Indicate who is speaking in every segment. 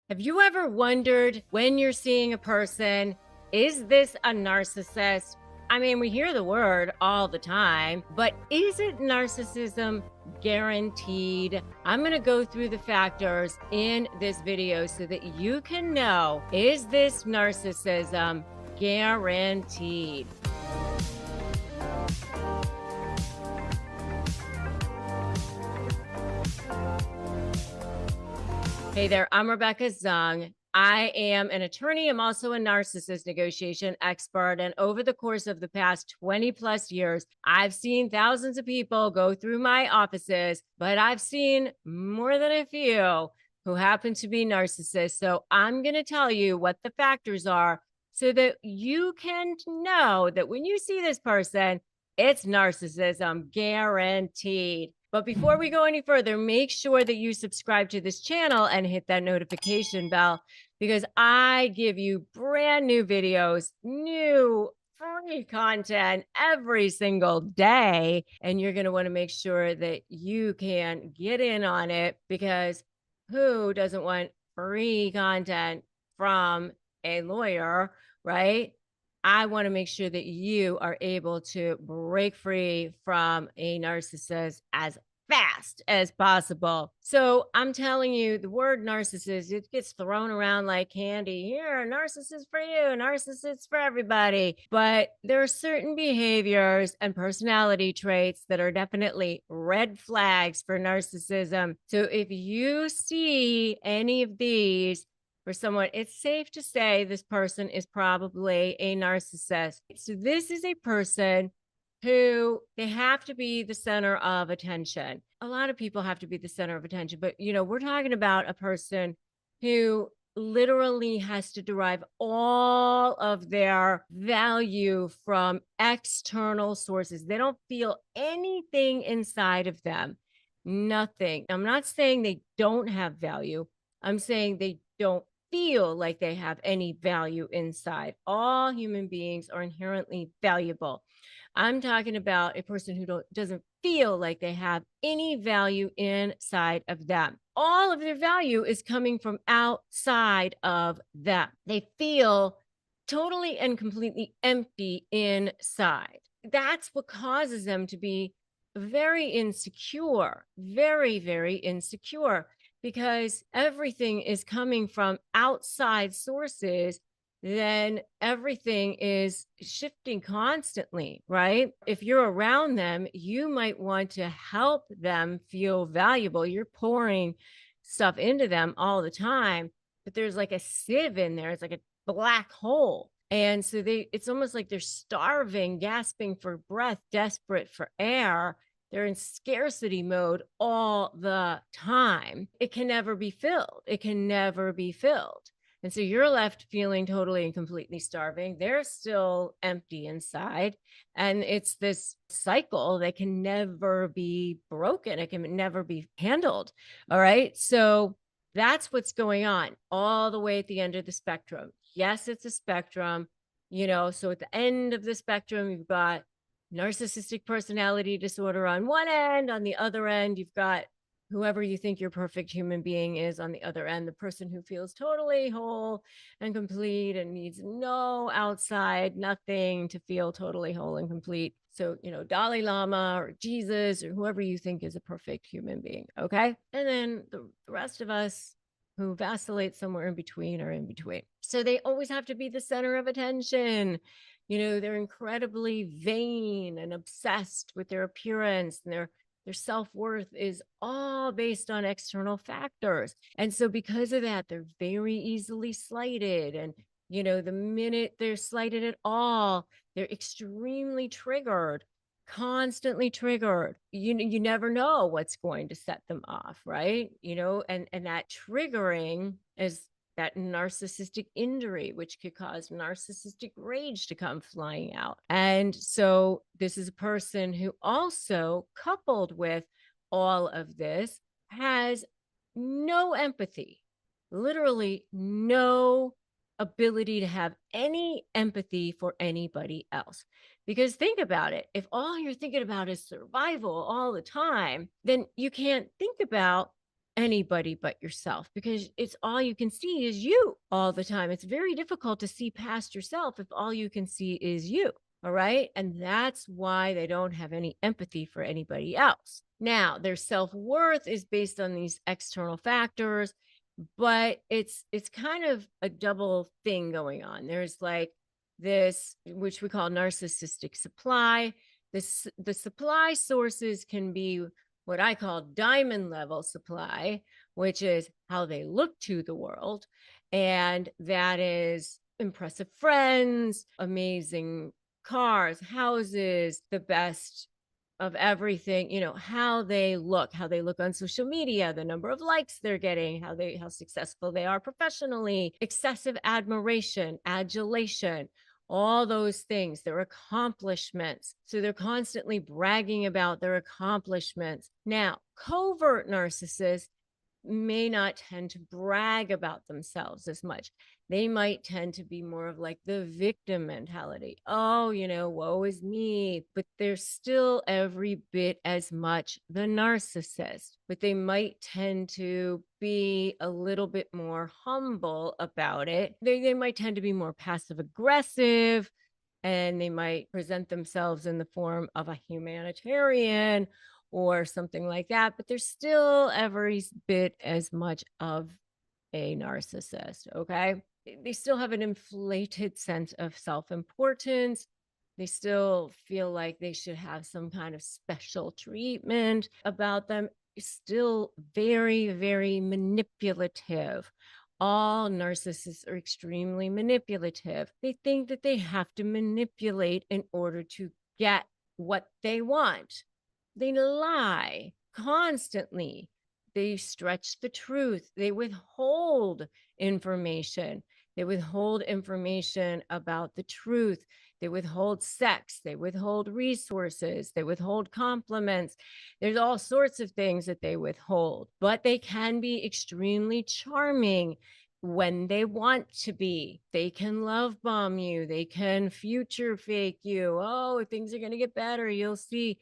Speaker 1: Have you ever wondered when you're seeing a person, is this a narcissist? I mean, we hear the word all the time, but is it narcissism guaranteed? I'm going to go through the factors in this video so that you can know, is this narcissism guaranteed? Hey there, I'm Rebecca Zung. I am an attorney. I'm also a narcissist negotiation expert. And over the course of the past 20 plus years, I've seen thousands of people go through my offices, but I've seen more than a few who happen to be narcissists. So I'm going to tell you what the factors are so that you can know that when you see this person, it's narcissism guaranteed. But before we go any further, make sure that you subscribe to this channel and hit that notification bell because I give you brand new videos, new free content every single day. And you're going to want to make sure that you can get in on it because who doesn't want free content from a lawyer, right? I want to make sure that you are able to break free from a narcissist as fast as possible. So I'm telling you, the word narcissist, it gets thrown around like candy. Here, a narcissist for you, a narcissist for everybody. But there are certain behaviors and personality traits that are definitely red flags for narcissism. So if you see any of these, for someone, it's safe to say this person is probably a narcissist. So this is a person who they have to be the center of attention. A lot of people have to be the center of attention, but we're talking about a person who literally has to derive all of their value from external sources. They don't feel anything inside of them. Nothing. I'm not saying they don't have value. I'm saying they don't feel like they have any value inside. All human beings are inherently valuable. I'm talking about a person who doesn't feel like they have any value inside of them. All of their value is coming from outside of them. They feel totally and completely empty inside. That's what causes them to be very insecure, very, very insecure, because everything is coming from outside sources, then everything is shifting constantly, right? If you're around them, you might want to help them feel valuable. You're pouring stuff into them all the time, but there's like a sieve in there. It's like a black hole. And so it's almost like they're starving, gasping for breath, desperate for air. They're in scarcity mode all the time. It can never be filled. It can never be filled. And so you're left feeling totally and completely starving. They're still empty inside. And it's this cycle that can never be broken. It can never be handled. All right. So that's what's going on all the way at the end of the spectrum. Yes, it's a spectrum, so at the end of the spectrum, you've got narcissistic personality disorder on one end. On the other end, you've got whoever you think your perfect human being is on the other end, the person who feels totally whole and complete and needs no outside, nothing to feel totally whole and complete. So, Dalai Lama or Jesus or whoever you think is a perfect human being. Okay. And then the rest of us who vacillate somewhere in between are in between. So they always have to be the center of attention. They're incredibly vain and obsessed with their appearance, and their self-worth is all based on external factors. And so because of that, they're very easily slighted. And, the minute they're slighted at all, they're extremely triggered, constantly triggered. You never know what's going to set them off, right? And that triggering is that narcissistic injury, which could cause narcissistic rage to come flying out. And so this is a person who also, coupled with all of this, has no empathy, literally no ability to have any empathy for anybody else. Because think about it, if all you're thinking about is survival all the time, then you can't think about anybody but yourself, because it's all you can see is you all the time. It's very difficult to see past yourself if all you can see is you. All right. And that's why they don't have any empathy for anybody else. Now, their self-worth is based on these external factors, but it's kind of a double thing going on. There's like this, which we call narcissistic supply. The supply sources can be what I call diamond level supply, which is how they look to the world. And that is impressive friends, amazing cars, houses, the best of everything, how they look on social media, the number of likes they're getting, how successful they are professionally, excessive admiration, adulation, all those things, their accomplishments. So they're constantly bragging about their accomplishments. Now, covert narcissists may not tend to brag about themselves as much. They might tend to be more of like the victim mentality. Oh, woe is me. But they're still every bit as much the narcissist. But they might tend to be a little bit more humble about it. They might tend to be more passive aggressive, and they might present themselves in the form of a humanitarian or something like that, but they're still every bit as much of a narcissist. Okay. They still have an inflated sense of self importance. They still feel like they should have some kind of special treatment about them. Still very, very manipulative. All narcissists are extremely manipulative. They think that they have to manipulate in order to get what they want. They lie constantly. They stretch the truth. They withhold information. They withhold information about the truth. They withhold sex. They withhold resources. They withhold compliments. There's all sorts of things that they withhold, but they can be extremely charming when they want to be. They can love bomb you. They can future fake you. Oh, things are going to get better. You'll see,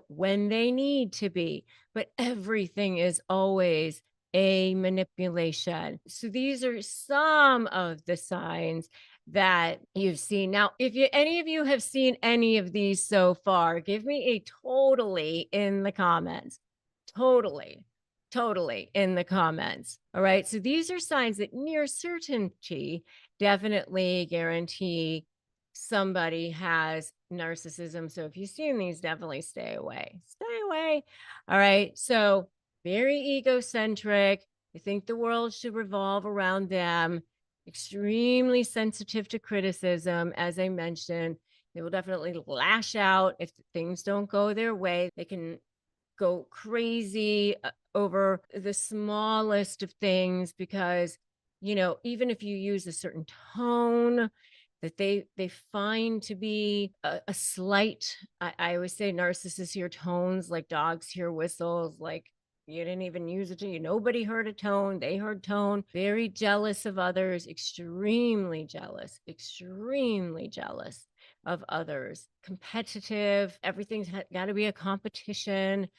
Speaker 1: when they need to be. But everything is always a manipulation. So these are some of the signs that you've seen. Now, if any of you have seen any of these so far, give me a totally in the comments. Totally in the comments. All right. So these are signs that near certainty definitely guarantee somebody has narcissism. So if you've seen these, definitely stay away. Stay away. All right. So very egocentric. They think the world should revolve around them. Extremely sensitive to criticism, as I mentioned. They will definitely lash out if things don't go their way. They can go crazy over the smallest of things because, even if you use a certain tone that they find to be a slight, I always say narcissists hear tones like dogs hear whistles, like you didn't even use it to you. Nobody heard a tone. They heard tone. Very jealous of others, extremely jealous of others, competitive. Everything's got to be a competition,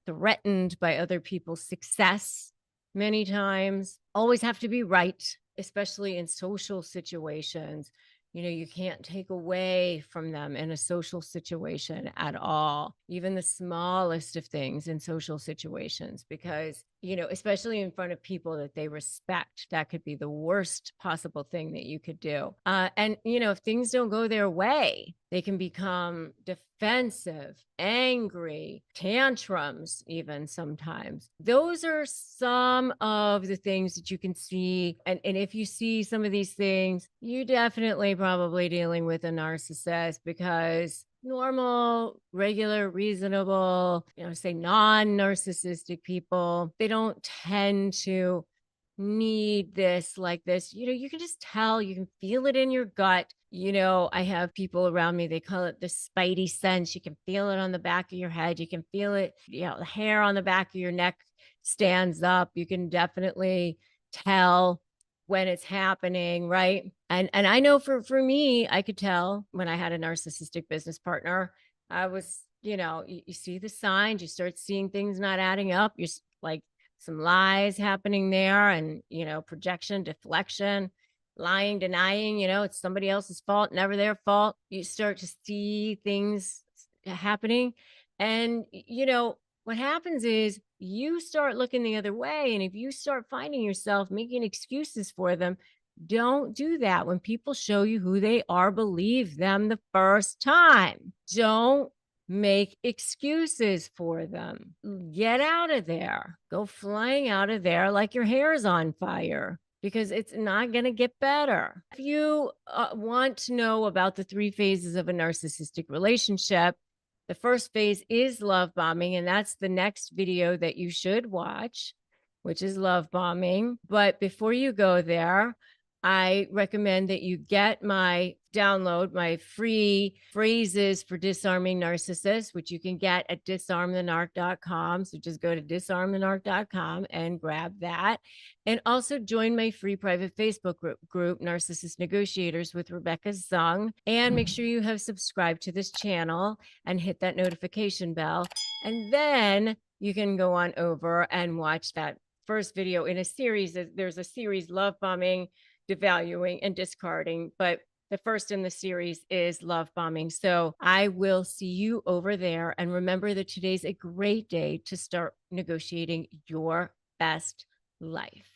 Speaker 1: threatened by other people's success many times, always have to be right, especially in social situations. You can't take away from them in a social situation at all, even the smallest of things in social situations, because, especially in front of people that they respect, that could be the worst possible thing that you could do. And, if things don't go their way, they can become defensive, angry, tantrums, even sometimes. Those are some of the things that you can see. And if you see some of these things, you definitely probably dealing with a narcissist, because normal, regular, reasonable, say non-narcissistic people, they don't tend to need this like this. You can just tell, you can feel it in your gut. I have people around me, they call it the spidey sense. You can feel it on the back of your head. You can feel it, the hair on the back of your neck stands up. You can definitely tell when it's happening, right? And I know for me, I could tell when I had a narcissistic business partner. I was, you see the signs, you start seeing things not adding up. You're like some lies happening there, and, projection, deflection, lying, denying, it's somebody else's fault, never their fault. You start to see things happening. And, what happens is you start looking the other way. And if you start finding yourself making excuses for them, don't do that. When people show you who they are, believe them the first time. Don't make excuses for them. Get out of there. Go flying out of there like your hair is on fire, because it's not going to get better. If you want to know about the 3 phases of a narcissistic relationship, the first phase is love bombing, and that's the next video that you should watch, which is love bombing. But before you go there, I recommend that you get my free phrases for disarming narcissists, which you can get at disarmthenarc.com. So just go to disarmthenarc.com and grab that. And also join my free private Facebook group, Narcissist Negotiators with Rebecca Zung. And make sure you have subscribed to this channel and hit that notification bell. And then you can go on over and watch that first video in a series. There's a series, love bombing, devaluing, and discarding, but the first in the series is love bombing. So I will see you over there. And remember that today's a great day to start negotiating your best life.